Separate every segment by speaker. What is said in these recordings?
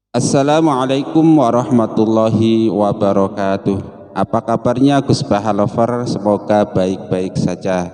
Speaker 1: Assalamualaikum warahmatullahi wabarakatuh. Apa kabarnya Gus Baha Lover? Semoga baik-baik saja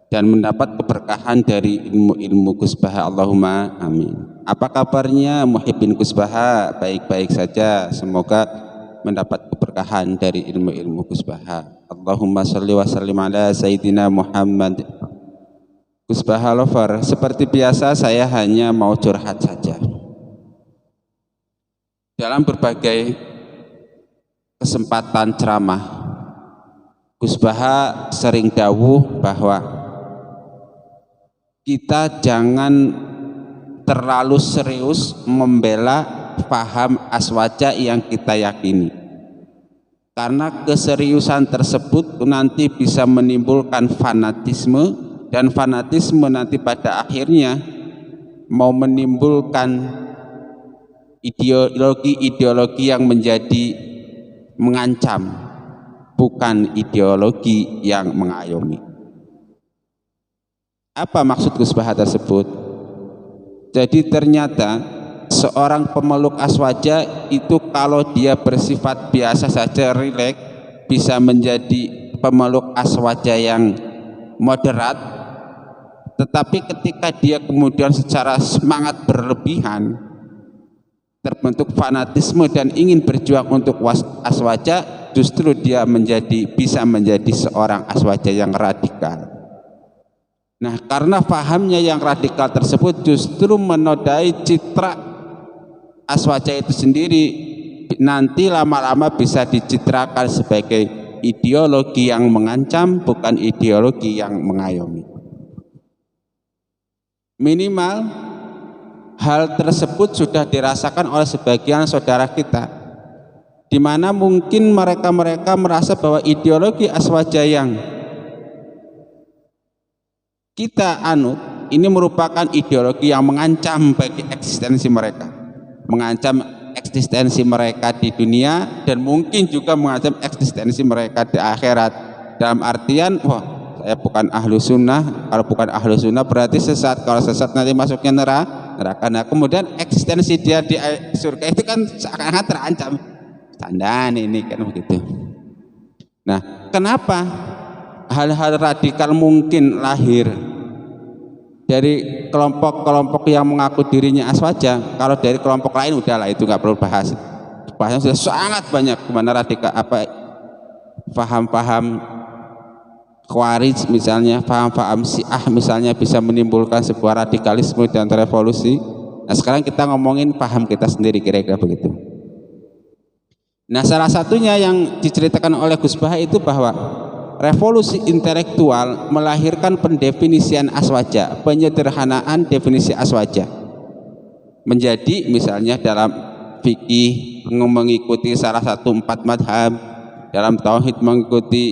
Speaker 1: dan mendapat keberkahan dari ilmu-ilmu Gus Baha. Allahumma amin. Apa kabarnya Muhibbin Gus Baha? Baik-baik saja. Semoga mendapat keberkahan dari ilmu-ilmu Gus Baha. Allahumma sholli wa sallim ala Sayyidina Muhammad. Gus Baha Lover, seperti biasa saya hanya mau curhat saja. Dalam berbagai kesempatan ceramah, Gus Baha sering dawuh bahwa kita jangan terlalu serius membela paham aswaja yang kita yakini, karena keseriusan tersebut nanti bisa menimbulkan fanatisme, dan fanatisme nanti pada akhirnya mau menimbulkan ideologi yang menjadi mengancam, bukan ideologi yang mengayomi. Apa maksud Gus Baha tersebut? Jadi ternyata seorang pemeluk aswaja itu kalau dia bersifat biasa saja, rileks, bisa menjadi pemeluk aswaja yang moderat. Tetapi ketika dia kemudian secara semangat berlebihan, terbentuk fanatisme dan ingin berjuang untuk aswaja, justru dia bisa menjadi seorang aswaja yang radikal. Nah, karena pahamnya yang radikal tersebut justru menodai citra aswaja itu sendiri, nanti lama-lama bisa dicitrakan sebagai ideologi yang mengancam, bukan ideologi yang mengayomi. Minimal hal tersebut sudah dirasakan oleh sebagian saudara kita, di mana mungkin mereka merasa bahwa ideologi aswaja yang kita anut ini merupakan ideologi yang mengancam bagi eksistensi mereka, mengancam eksistensi mereka di dunia, dan mungkin juga mengancam eksistensi mereka di akhirat. Dalam artian, saya bukan ahlu sunnah, kalau bukan ahlu sunnah berarti sesat, kalau sesat nanti masuknya neraka. Nah, kemudian eksistensi dia di surga itu kan seakan-akan terancam. Tandaan ini kan begitu. Nah, kenapa hal-hal radikal mungkin lahir dari kelompok-kelompok yang mengaku dirinya aswaja? Kalau dari kelompok lain udahlah, itu nggak perlu bahas. Bahasnya sudah sangat banyak kemana radikal, paham-paham Khawarij misalnya, paham-paham Syiah misalnya bisa menimbulkan sebuah radikalisme dan revolusi. Nah, sekarang kita ngomongin paham kita sendiri, kira-kira begitu. Nah, salah satunya yang diceritakan oleh Gus Baha itu bahwa revolusi intelektual melahirkan pendefinisian aswaja, penyederhanaan definisi aswaja menjadi misalnya dalam fikih mengikuti salah satu 4 madhab, dalam tauhid mengikuti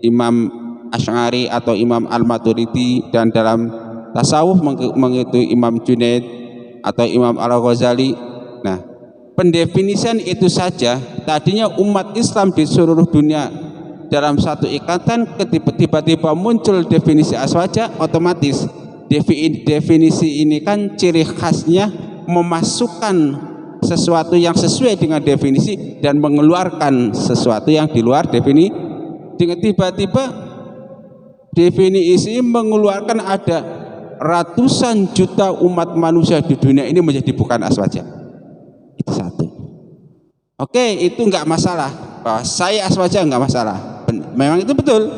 Speaker 1: Imam Asy'ari atau Imam Al-Maturidi, dan dalam tasawuf mengikuti Imam Junaid atau Imam Al-Ghazali. Nah, pendefinisian itu saja tadinya umat Islam di seluruh dunia dalam satu ikatan, tiba-tiba muncul definisi aswaja, otomatis definisi ini kan ciri khasnya memasukkan sesuatu yang sesuai dengan definisi dan mengeluarkan sesuatu yang di luar definisi. Dengan tiba-tiba definisi mengeluarkan ada ratusan juta umat manusia di dunia ini menjadi bukan aswaja. Itu satu. Oke, itu enggak masalah. Bahwa saya aswaja enggak masalah. Memang itu betul,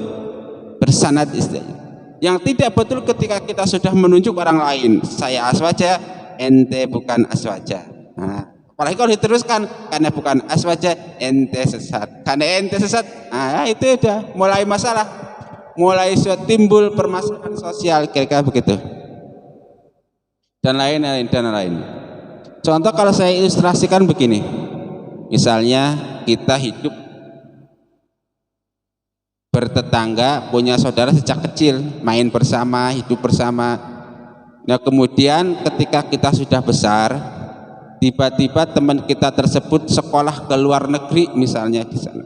Speaker 1: bersanad istilahnya. Yang tidak betul ketika kita sudah menunjuk orang lain, saya aswaja, ente bukan aswaja. Nah, apalagi kalau diteruskan, karena bukan aswaja, ente sesat. Karena ente sesat, nah itu udah mulai masalah, mulai timbul permasalahan sosial, kira-kira begitu. Dan lain-lain. Contoh kalau saya ilustrasikan begini, misalnya kita hidup bertetangga, punya saudara sejak kecil, main bersama, hidup bersama. Nah, kemudian ketika kita sudah besar, tiba-tiba teman kita tersebut sekolah ke luar negeri misalnya di sana.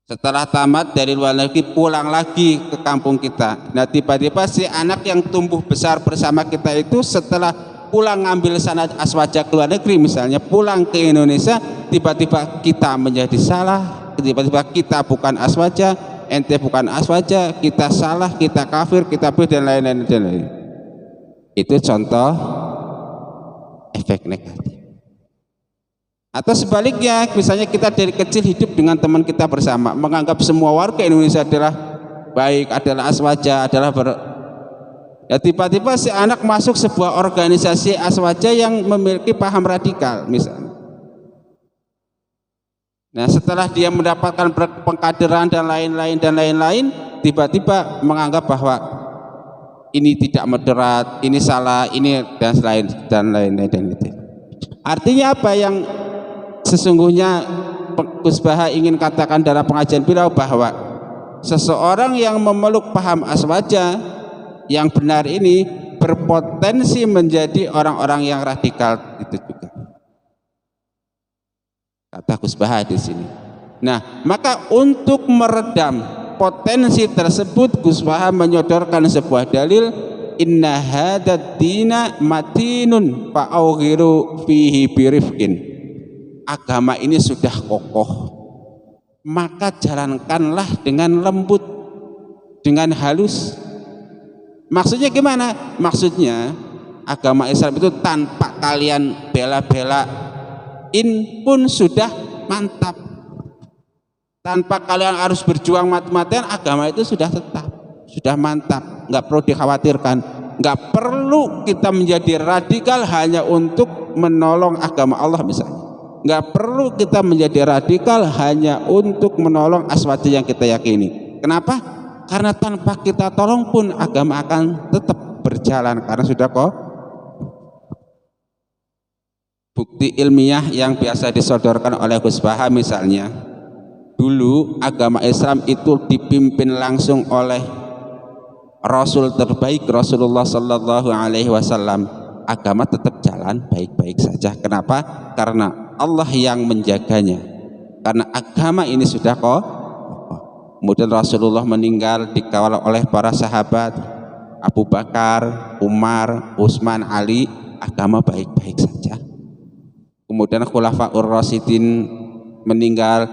Speaker 1: Setelah tamat dari luar negeri pulang lagi ke kampung kita. Nah, tiba-tiba si anak yang tumbuh besar bersama kita itu setelah pulang ngambil sanad aswaja ke luar negeri, misalnya pulang ke Indonesia, tiba-tiba kita menjadi salah, tiba-tiba kita bukan aswaja, ente bukan aswaja, kita salah, kita kafir, kita dan lain-lain. Itu contoh efek negatif. Atau sebaliknya, misalnya kita dari kecil hidup dengan teman kita bersama, menganggap semua warga Indonesia adalah baik, adalah aswaja, ya tiba-tiba si anak masuk sebuah organisasi aswaja yang memiliki paham radikal misalnya. Nah, setelah dia mendapatkan pengkaderan dan lain-lain, tiba-tiba menganggap bahwa ini tidak moderat, ini salah, ini dan lain-lain. Artinya apa yang sesungguhnya Gus Baha ingin katakan dalam pengajian beliau, bahwa seseorang yang memeluk paham aswaja yang benar ini berpotensi menjadi orang-orang yang radikal itu juga, kata Gus Baha di sini. Nah, maka untuk meredam potensi tersebut, Gus Baha menyodorkan sebuah dalil, inna hadad dina matinun fa'awghiru fihi birifkin. Agama ini sudah kokoh, maka jalankanlah dengan lembut, dengan halus. Maksudnya gimana? Maksudnya agama Islam itu tanpa kalian bela-belain pun sudah mantap. Tanpa kalian harus berjuang mati-matian, agama itu sudah tetap, sudah mantap, nggak perlu dikhawatirkan. Nggak perlu kita menjadi radikal hanya untuk menolong agama Allah misalnya. Nggak perlu kita menjadi radikal hanya untuk menolong aswaja yang kita yakini. Kenapa? Karena tanpa kita tolong pun agama akan tetap berjalan, karena sudah kok. Bukti ilmiah yang biasa disodorkan oleh Gus Baha misalnya, dulu agama Islam itu dipimpin langsung oleh Rasul terbaik Rasulullah Sallallahu Alaihi Wasallam. Agama tetap jalan baik-baik saja. Kenapa? Karena Allah yang menjaganya. Karena agama ini sudah kok. Kemudian Rasulullah meninggal dikawal oleh para sahabat Abu Bakar, Umar, Utsman, Ali. Agama baik-baik saja. Kemudian Khulafaur Rasyidin meninggal,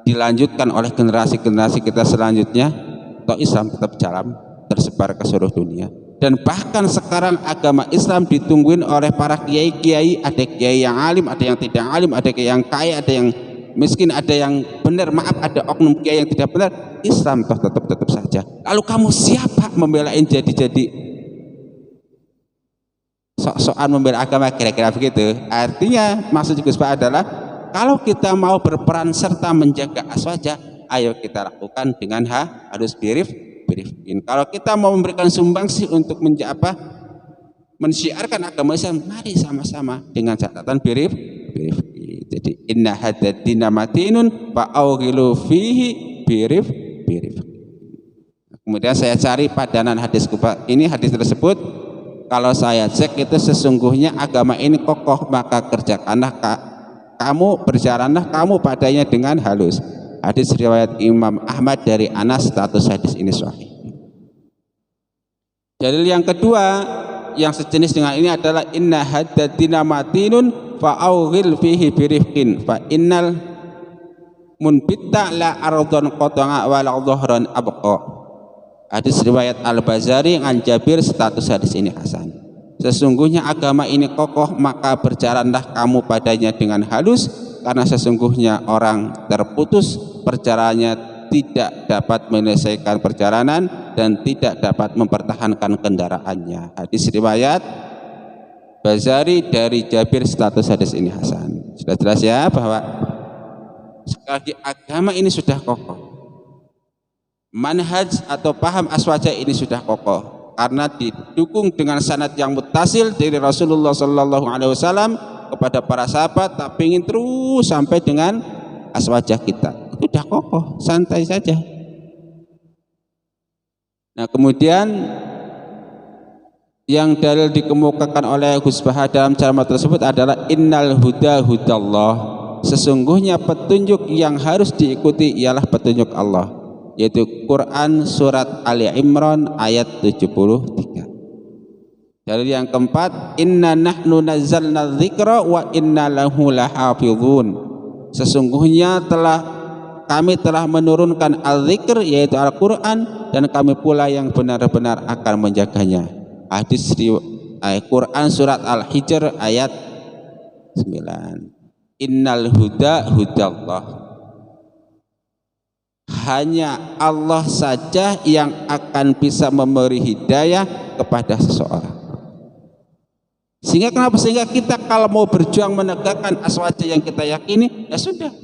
Speaker 1: dilanjutkan oleh generasi-generasi kita selanjutnya. Toh Islam tetap jalan, tersebar ke seluruh dunia. Dan bahkan sekarang agama Islam ditungguin oleh para kiai-kiai. Ada kiai yang alim, ada yang tidak alim, ada kiai yang kaya, ada yang miskin, ada yang benar, maaf, ada oknum kiai yang tidak benar. Islam toh tetap saja. Lalu kamu siapa membelain jadi sok-sokan membela agama, kira-kira begitu. Artinya maksud Gus Baha adalah, kalau kita mau berperan serta menjaga aswaja, ayo kita lakukan dengan harus birifkin. Kalau kita mau memberikan sumbangsi untuk mensyiarkan agama Islam, mari sama-sama dengan catatan birifkin. Jadi inna hadad dina matinun fa'awghilu fihi birifkin. Kemudian saya cari padanan hadis ini, hadis tersebut kalau saya cek itu sesungguhnya agama ini kokoh, maka kerjakanlah kamu, berjalanlah kamu padanya dengan halus. Hadis riwayat Imam Ahmad dari Anas, status hadis ini sahih. Dalil yang kedua yang sejenis dengan ini adalah inna haddad dina matinun fa'awghil fihi birifkin fa innal munbitta la ardon qata'a wa la dhahran abqa. Hadis riwayat Al-Bazari an Jabir, status hadis ini hasan. Sesungguhnya agama ini kokoh, maka berjalanlah kamu padanya dengan halus, karena sesungguhnya orang terputus perjalanannya tidak dapat menyelesaikan perjalanan dan tidak dapat mempertahankan kendaraannya. Hadis riwayat Bazari dari Jabir, status hadis ini hasan. Sudah jelas ya bahwa sekali agama ini sudah kokoh, manhaj atau paham aswaja ini sudah kokoh, karena didukung dengan sanad yang muttasil dari Rasulullah Sallallahu Alaihi Wasallam kepada para sahabat, tapi ingin terus sampai dengan aswaja kita. Itu sudah kokoh, santai saja. Nah, kemudian yang dalil dikemukakan oleh Gus Baha dalam ceramah tersebut adalah innal huda hudallah. Sesungguhnya petunjuk yang harus diikuti ialah petunjuk Allah, yaitu Quran surat Ali Imran ayat 73. Dalil yang keempat, inna nahnu nazzalna dzikra wa inna lahu lahafizun. Sesungguhnya kami telah menurunkan al-dzikr yaitu Al-Qur'an, dan kami pula yang benar-benar akan menjaganya. Hadis Al-Qur'an surat Al-Hijr ayat 9. Innal huda hudallah. Hanya Allah saja yang akan bisa memberi hidayah kepada seseorang. Sehingga kita kalau mau berjuang menegakkan aswaja yang kita yakini, ya sudah,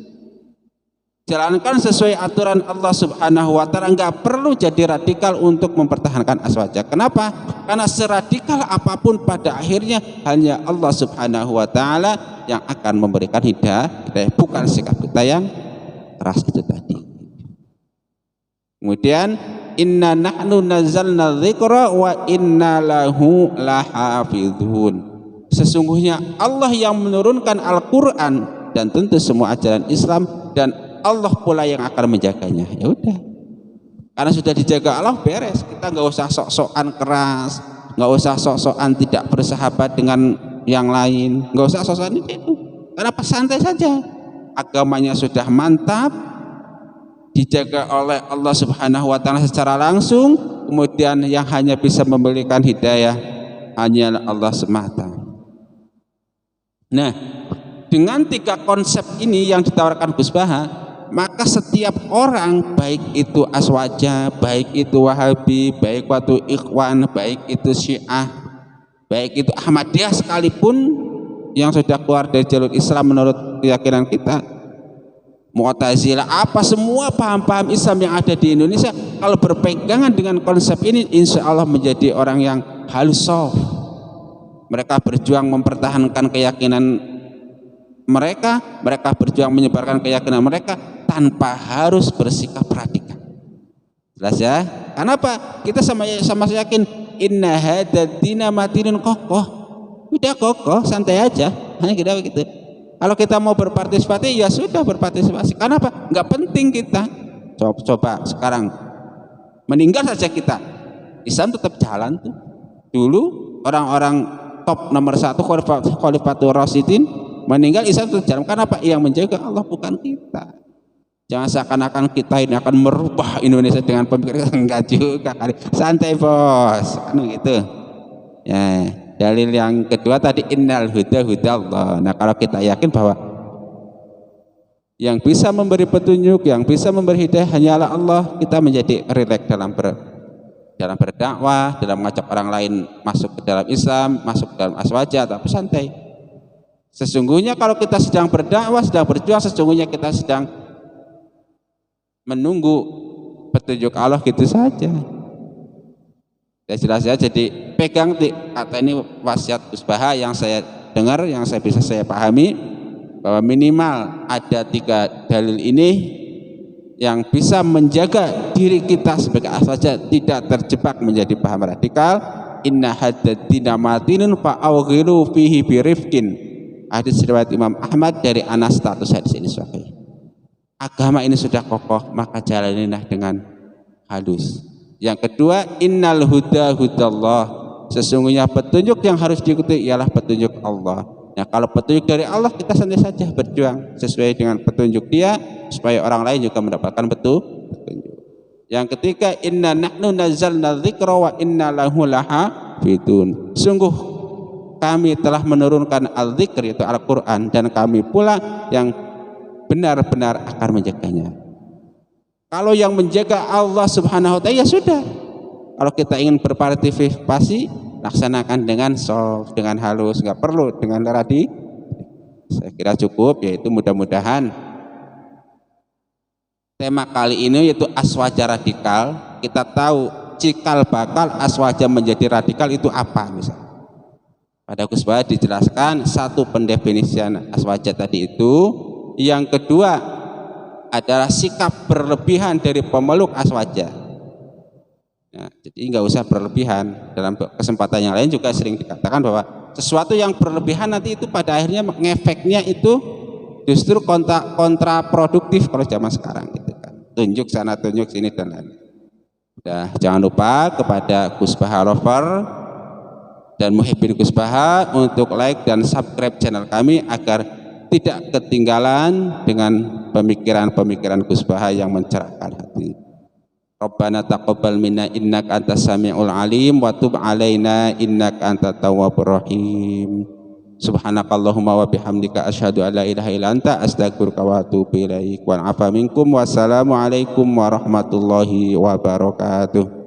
Speaker 1: jalankan sesuai aturan Allah Subhanahu wa Ta'ala. Enggak perlu jadi radikal untuk mempertahankan aswaja. Kenapa? Karena seradikal apapun pada akhirnya hanya Allah Subhanahu wa Ta'ala yang akan memberikan hidayah, bukan sikap kita yang keras itu tadi. Kemudian inna nahnu nazzalna dzikra wa inna lahu lahafizun. Sesungguhnya Allah yang menurunkan Al-Qur'an dan tentu semua ajaran Islam, dan Allah pula yang akan menjaganya. Ya udah, karena sudah dijaga Allah, beres. Kita nggak usah sok-sokan keras, nggak usah sok-sokan tidak bersahabat dengan yang lain, nggak usah sok-sokan itu. Karena santai saja, agamanya sudah mantap, dijaga oleh Allah Subhanahu wa Ta'ala secara langsung. Kemudian yang hanya bisa memberikan hidayah hanya Allah semata. Nah, dengan 3 konsep ini yang ditawarkan Gus Baha, maka setiap orang, baik itu aswaja, baik itu wahabi, baik itu ikhwan, baik itu syiah, baik itu Ahmadiyah sekalipun yang sudah keluar dari jalur Islam menurut keyakinan kita, Mu'tazilah, apa semua paham-paham Islam yang ada di Indonesia, kalau berpegangan dengan konsep ini, insya Allah menjadi orang yang halus soft. Mereka berjuang mempertahankan keyakinan mereka berjuang menyebarkan keyakinan mereka tanpa harus bersikap radikal. Jelas ya? Kenapa? Kita sama yakin inna hadzal dina matinun kokoh. Udah kokoh, santai aja. Hanya kita begitu. Kalau kita mau berpartisipasi, ya sudah berpartisipasi. Kenapa? Enggak penting kita. Coba sekarang meninggal saja kita, Islam tetap jalan tuh. Dulu orang-orang top nomor 1 Khalifatul Rasyidin meninggal, Islam tetap jalan. Kenapa? Yang menjaga Allah, bukan kita. Jangan seakan-akan kita ini akan merubah Indonesia dengan pemikiran. Enggak juga kali. Santai bos, kan gitu. Ya, dalil yang kedua tadi innal huda hudallah. Nah, kalau kita yakin bahwa yang bisa memberi petunjuk, yang bisa memberi hidayah hanyalah Allah, kita menjadi rileks dalam berdakwah, dalam mengajak orang lain masuk ke dalam Islam, masuk ke dalam aswaja, tapi santai. Sesungguhnya kalau kita sedang berdakwah, sedang berjuang, sesungguhnya kita sedang menunggu petunjuk Allah, gitu saja. Ya jelas ya. Jadi pegang kata ini wasiat Gus Baha yang saya dengar, yang bisa saya pahami, bahwa minimal ada 3 dalil ini yang bisa menjaga diri kita sebagai aswaja tidak terjebak menjadi paham radikal. Inna hadzal dina matinun fa'awghilu fihi birifkin. Hadis riwayat Imam Ahmad dari Anas, status hadis ini sahih. Agama ini sudah kokoh, maka jalanilah dengan halus. Yang kedua, innal huda hudallah. Sesungguhnya petunjuk yang harus diikuti ialah petunjuk Allah. Nah, kalau petunjuk dari Allah, kita santai saja berjuang sesuai dengan petunjuk Dia, supaya orang lain juga mendapatkan petunjuk. Yang ketiga, inna nahnu nazzalna dzikra wa inna lahu lahafizun. Sungguh kami telah menurunkan al-dzikr, yaitu Al-Qur'an, dan kami pula yang benar-benar akan menjaganya. Kalau yang menjaga Allah Subhanahu wa Ta'ala, ya sudah. Kalau kita ingin berpartisipasi, laksanakan dengan soft, dengan halus, nggak perlu dengan radikal. Saya kira cukup, yaitu mudah-mudahan tema kali ini yaitu aswaja radikal. Kita tahu cikal bakal aswaja menjadi radikal itu apa misalnya. Pada Gus Baha dijelaskan 1 pendefinisian aswaja tadi itu. Yang kedua adalah sikap berlebihan dari pemeluk aswaja. Nah, jadi nggak usah berlebihan. Dalam kesempatan yang lain juga sering dikatakan bahwa sesuatu yang berlebihan nanti itu pada akhirnya ngefeknya itu justru kontraproduktif kalau zaman sekarang gitu kan. Tunjuk sana, tunjuk sini dan lain. Jangan lupa kepada Gus Baha Lover dan muhibbin Gus Baha untuk like dan subscribe channel kami agar tidak ketinggalan dengan pemikiran-pemikiran Gus Baha yang mencerahkan hati. Rabbana taqabbal minna innaka antas samiul alim wa tub alaina innaka antat tawwabur rahim. Subhanakallahumma wa bihamdika asyhadu an la ilaha illa anta astaghfiruka wa atubu ilaik. Wa afa minkum wassalamu alaikum warahmatullahi wabarakatuh.